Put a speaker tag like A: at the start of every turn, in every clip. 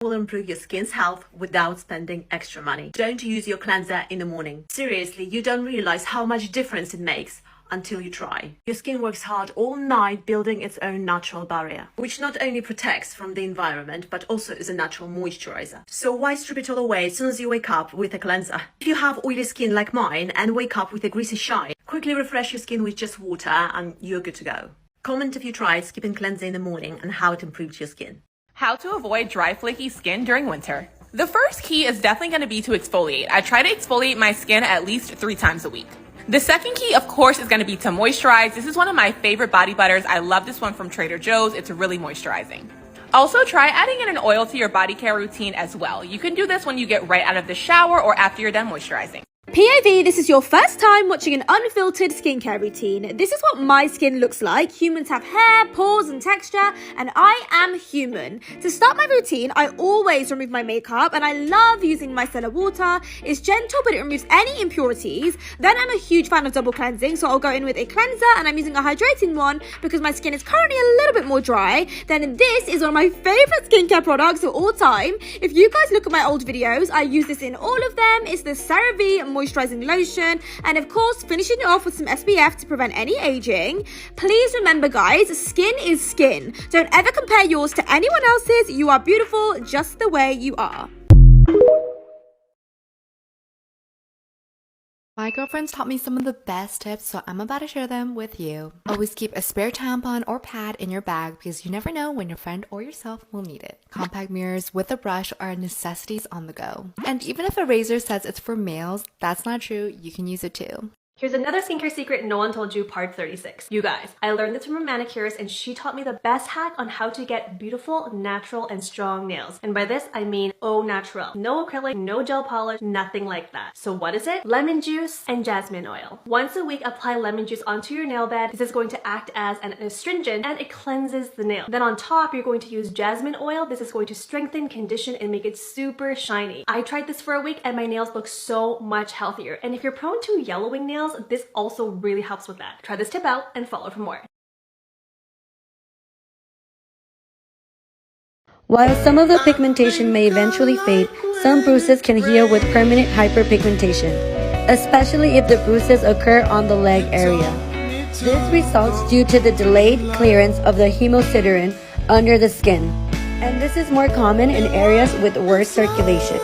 A: Will improve your skin's health without spending extra money. Don't use your cleanser in the morning. Seriously, you don't realize how much difference it makes until you try. Your skin works hard all night building its own natural barrier, which not only protects from the environment, but also is a natural moisturizer. So why strip it all away as soon as you wake up with a cleanser? If you have oily skin like mine and wake up with a greasy shine, quickly refresh your skin with just water and you're good to go. Comment if you tried skipping cleanser in the morning and how it improved your skin.
B: How to avoid dry, flaky skin during winter. The first key is definitely going to be to exfoliate. I try to exfoliate my skin at least 3 times a week. The second key, of course, is going to be to moisturize. This is one of my favorite body butters. I love this one from Trader Joe's. It's really moisturizing. Also, try adding in an oil to your body care routine as well. You can do this when you get right out of the shower or after you're done moisturizing.
C: POV, this is your first time watching an unfiltered skincare routine. This is what my skin looks like. Humans have hair, pores and texture, and I am human. To start my routine, I always remove my makeup, and I love using micellar water. It's gentle, but it removes any impurities. Then I'm a huge fan of double cleansing, so I'll go in with a cleanser, and I'm using a hydrating one because my skin is currently a little bit more dry. Then this is one of my favorite skincare products of all time. If you guys look at my old videos, I use this in all of them. It's the CeraVe moisturizing lotion, and of course finishing it off with some SPF to prevent any aging. Please remember guys, skin is skin. Don't ever compare yours to anyone else's. You are beautiful just the way you are.
D: My girlfriends taught me some of the best tips, so I'm about to share them with you. Always keep a spare tampon or pad in your bag because you never know when your friend or yourself will need it. Compact mirrors with a brush are necessities on the go. And even if a razor says it's for males, that's not true. You can use it too.
E: Here's another skincare secret no one told you, part 36. You guys, I learned this from a manicurist and she taught me the best hack on how to get beautiful, natural, and strong nails. And by this, I mean au naturel. No acrylic, no gel polish, nothing like that. So what is it? Lemon juice and jasmine oil. Once a week, apply lemon juice onto your nail bed. This is going to act as an astringent and it cleanses the nail. Then on top, you're going to use jasmine oil. This is going to strengthen, condition, and make it super shiny. I tried this for a week and my nails look so much healthier. And if you're prone to yellowing nails, this also really helps with that. Try this tip out and follow for more.
F: While some of the pigmentation may eventually fade, some bruises can heal with permanent hyperpigmentation, especially if the bruises occur on the leg area. This results due to the delayed clearance of the hemosiderin under the skin, and this is more common in areas with worse circulation.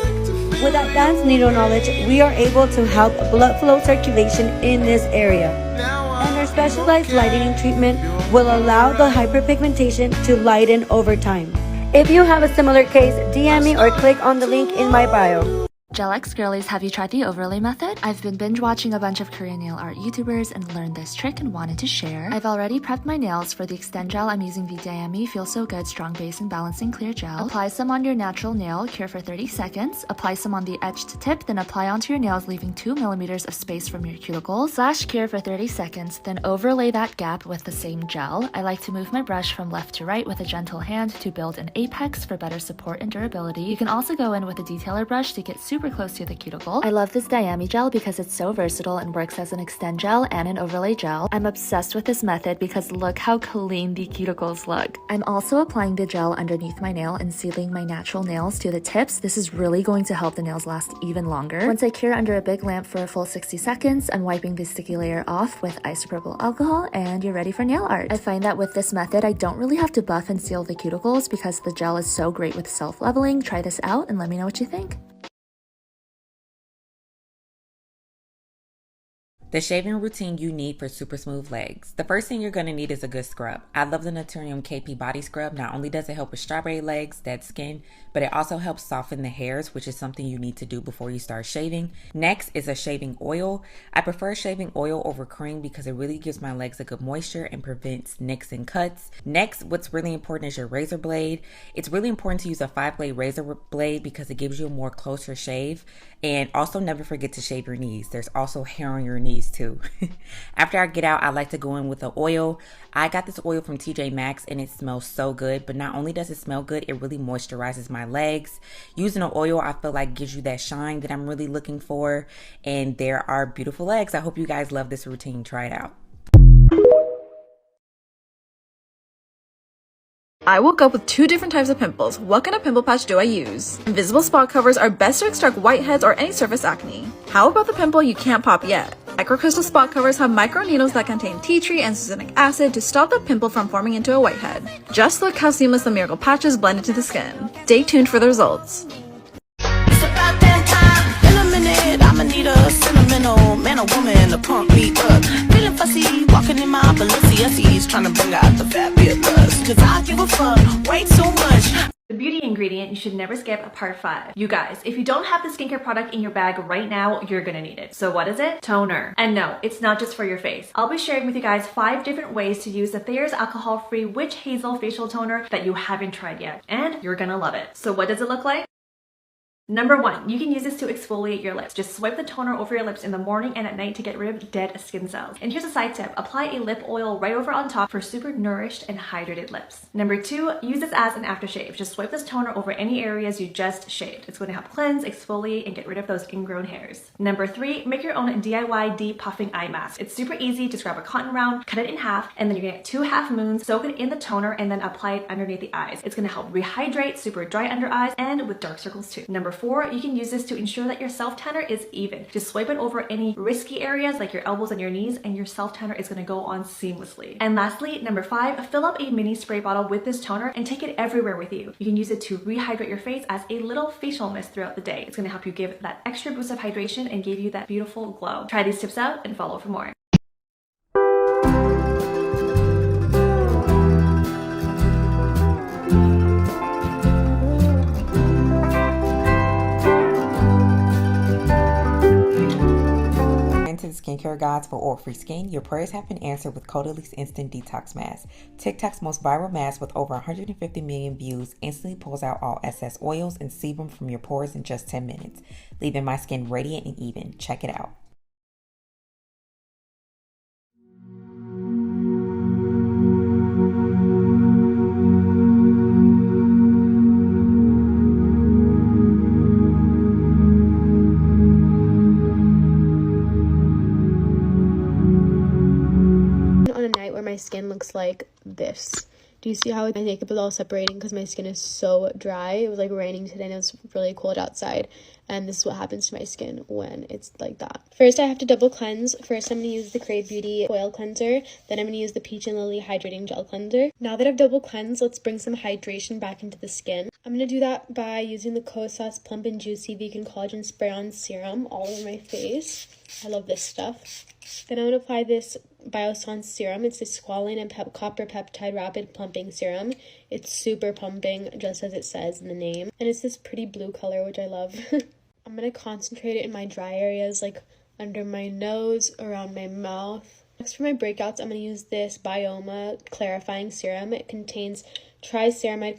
F: With advanced needle knowledge, we are able to help blood flow circulation in this area. And our specialized lightening treatment will allow the hyperpigmentation to lighten over time. If you have a similar case, DM me or click on the link in my bio.
D: Gel-X girlies, have you tried the overlay method? I've been binge watching a bunch of Korean nail art YouTubers and learned this trick and wanted to share. I've already prepped my nails. For the extend gel, I'm using the Diami Feel So Good Strong Base and Balancing Clear Gel. Apply some on your natural nail, cure for 30 seconds. Apply some on the edge to tip, then apply onto your nails, leaving 2 millimeters of space from your cuticles. Slash cure for 30 seconds, then overlay that gap with the same gel. I like to move my brush from left to right with a gentle hand to build an apex for better support and durability. You can also go in with a detailer brush to get super close to the cuticle. I love this Diami gel because it's so versatile and works as an extend gel and an overlay gel. I'm obsessed with this method because look how clean the cuticles look. I'm also applying the gel underneath my nail and sealing my natural nails to the tips. This is really going to help the nails last even longer. Once I cure under a big lamp for a full 60 seconds, I'm wiping the sticky layer off with isopropyl alcohol and you're ready for nail art. I find that with this method, I don't really have to buff and seal the cuticles because the gel is so great with self-leveling. Try this out and let me know what you think.
G: The shaving routine you need for super smooth legs. The first thing you're going to need is a good scrub. I love the Naturium KP Body Scrub. Not only does it help with strawberry legs, dead skin, but it also helps soften the hairs, which is something you need to do before you start shaving. Next is a shaving oil. I prefer shaving oil over cream because it really gives my legs a good moisture and prevents nicks and cuts. Next, what's really important is your razor blade. It's really important to use a 5-blade razor blade because it gives you a more closer shave. And also never forget to shave your knees. There's also hair on your knees too. After I get out, I like to go in with the oil. I got this oil from TJ Maxx and it smells so good, but not only does it smell good, it really moisturizes my legs. Using an oil, I feel like gives you that shine that I'm really looking for, and there are beautiful legs. I hope you guys love this routine. Try it out.
H: I woke up with 2 different types of pimples. What kind of pimple patch do I use? Invisible spot covers are best to extract whiteheads or any surface acne. How about the pimple you can't pop yet? Microcrystal spot covers have micro needles that contain tea tree and succinic acid to stop the pimple from forming into a whitehead. Just look how seamless the miracle patches blend into the skin. Stay tuned for the results.
I: It's about that time. In a minute, I'ma need a sentimental man or woman to pump me up. Feeling fussy, walking in my Balenciennes, trying to bring out the fabulous. Cause I give a fuck way too much.
E: The beauty ingredient you should never skip, part 5. You guys, if you don't have the skincare product in your bag right now, you're gonna need it. So what is it? Toner. And no, it's not just for your face. I'll be sharing with you guys 5 different ways to use the Thayer's alcohol-free witch hazel facial toner that you haven't tried yet. And you're gonna love it. So what does it look like? Number 1, you can use this to exfoliate your lips. Just swipe the toner over your lips in the morning and at night to get rid of dead skin cells. And here's a side tip, apply a lip oil right over on top for super nourished and hydrated lips. Number 2, use this as an aftershave. Just swipe this toner over any areas you just shaved. It's going to help cleanse, exfoliate, and get rid of those ingrown hairs. Number 3, make your own DIY deep puffing eye mask. It's super easy. Just grab a cotton round, cut it in half, and then you're gonna get 2 half moons, soak it in the toner, and then apply it underneath the eyes. It's gonna help rehydrate super dry under eyes and with dark circles too. Number 4, you can use this to ensure that your self tanner is even. Just swipe it over any risky areas like your elbows and your knees, and your self tanner is going to go on seamlessly. And lastly, number 5, fill up a mini spray bottle with this toner and take it everywhere with you. You can use it to rehydrate your face as a little facial mist throughout the day. It's going to help you give that extra boost of hydration and give you that beautiful glow. Try these tips out and follow for more.
G: To the skincare gods for oil-free skin, your prayers have been answered with Caudalie Instant Detox Mask. TikTok's most viral mask with over 150 million views instantly pulls out all excess oils and sebum from your pores in just 10 minutes, leaving my skin radiant and even. Check it out.
J: My skin looks like this. Do you see how my makeup is all separating because my skin is so dry? It was like raining today and it was really cold outside, and this is what happens to my skin when it's like that. First, I have to double cleanse. First, I'm going to use the Crave Beauty oil cleanser, then I'm going to use the Peach and Lily hydrating gel cleanser. Now that I've double cleansed, let's bring some hydration back into the skin. I'm going to do that by using the Kosas Plump and Juicy Vegan Collagen Spray-On Serum all over my face. I love this stuff. Then I'm going to apply this Biossance serum. It's a squalane and copper peptide rapid plumping serum. It's super pumping, just as it says in the name. And it's this pretty blue color, which I love. I'm going to concentrate it in my dry areas, like under my nose, around my mouth. Next, for my breakouts, I'm going to use this Bioma clarifying serum. It contains triceramide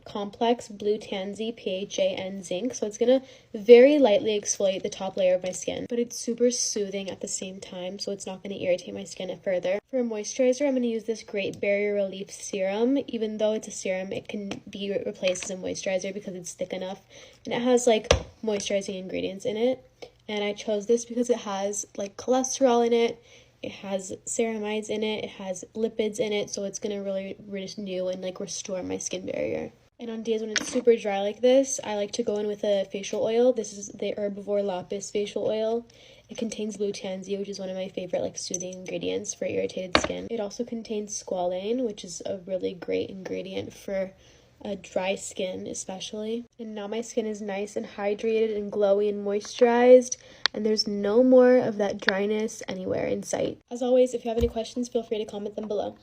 J: complex, blue tansy, PHA, and zinc. So it's going to very lightly exfoliate the top layer of my skin, but it's super soothing at the same time, so it's not going to irritate my skin further. For a moisturizer, I'm going to use this Great Barrier Relief Serum. Even though it's a serum, it can be replaced as a moisturizer because it's thick enough, and it has like moisturizing ingredients in it. And I chose this because it has like cholesterol in it. It has ceramides in it, it has lipids in it, so it's going to really renew and like restore my skin barrier. And on days when it's super dry like this, I like to go in with a facial oil. This is the Herbivore Lapis facial oil. It contains blue tansy, which is one of my favorite like soothing ingredients for irritated skin. It also contains squalane, which is a really great ingredient for a dry skin especially. And now my skin is nice and hydrated and glowy and moisturized, and there's no more of that dryness anywhere in sight. As always, if you have any questions, feel free to comment them below.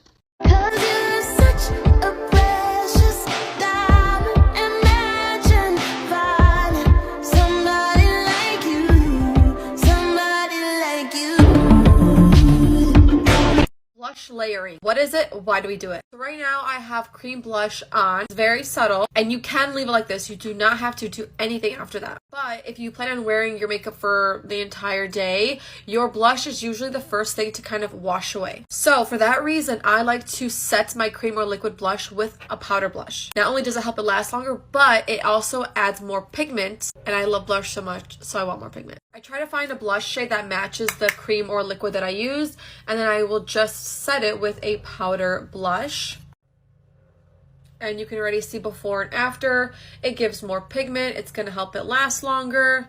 K: Blush layering. What is it? Why do we do it? So right now I have cream blush on. It's very subtle, and you can leave it like this. You do not have to do anything after that. But if you plan on wearing your makeup for the entire day, your blush is usually the first thing to kind of wash away. So for that reason, I like to set my cream or liquid blush with a powder blush. Not only does it help it last longer, but it also adds more pigment, and I love blush so much, so I want more pigment. I try to find a blush shade that matches the cream or liquid that I use, and then I will just set it with a powder blush. and you can already see before and after. It gives more pigment. It's going to help it last longer.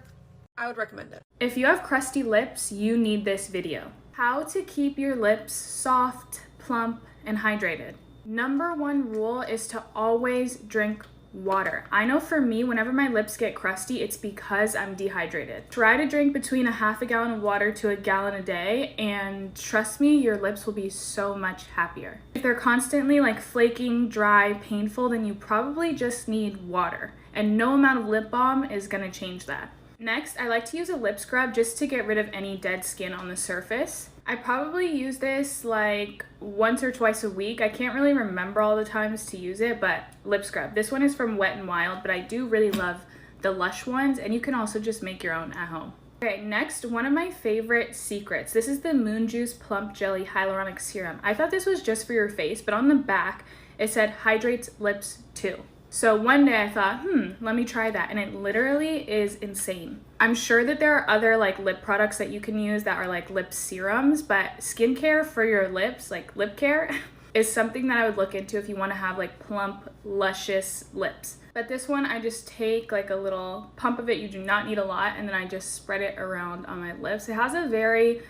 K: I would recommend it.
L: If you have crusty lips, you need this video. How to keep your lips soft, plump, and hydrated. Number one rule is to always drink water. I know for me, whenever my lips get crusty, it's because I'm dehydrated. Try to drink between a half a gallon of water to a gallon a day, and trust me, your lips will be so much happier. If they're constantly like flaking, dry, painful, then you probably just need water, and no amount of lip balm is gonna change that. Next, I like to use a lip scrub just to get rid of any dead skin on the surface. I probably use this like once or twice a week. I can't really remember all the times to use it, but lip scrub. This one is from Wet n Wild, but I do really love the Lush ones, and you can also just make your own at home. Okay, next, one of my favorite secrets. This is the Moon Juice Plump Jelly Hyaluronic Serum. I thought this was just for your face, but on the back, it said hydrates lips too. So one day I thought, let me try that, and it literally is insane. I'm sure that there are other like lip products that you can use that are like lip serums, but skincare for your lips, like lip care, is something that I would look into if you want to have like plump, luscious lips. But this one, I just take like a little pump of it. You do not need a lot, and then I just spread it around on my lips. It has a very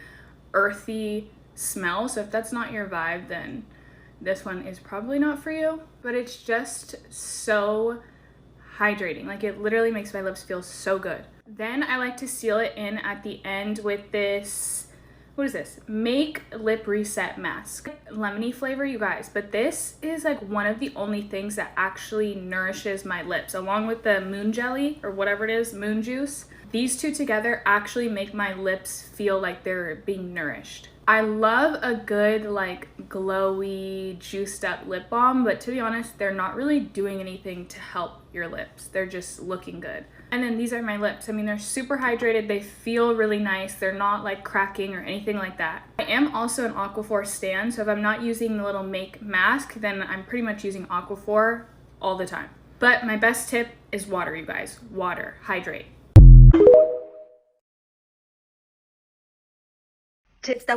L: earthy smell, so if that's not your vibe, then this one is probably not for you, but it's just so hydrating. Like, it literally makes my lips feel so good. Then I like to seal it in at the end with this, what is this? Make Lip Reset Mask. Lemony flavor, you guys, but this is like one of the only things that actually nourishes my lips, along with the moon jelly or whatever it is, moon juice. These two together actually make my lips feel like they're being nourished. I love a good like glowy, juiced up lip balm, but to be honest, they're not really doing anything to help your lips. They're just looking good. And then these are my lips. I mean, they're super hydrated. They feel really nice. They're not like cracking or anything like that. I am also an Aquaphor stan, so if I'm not using the little Make mask, then I'm pretty much using Aquaphor all the time. But my best tip is water, you guys. Water, hydrate.
A: Tips that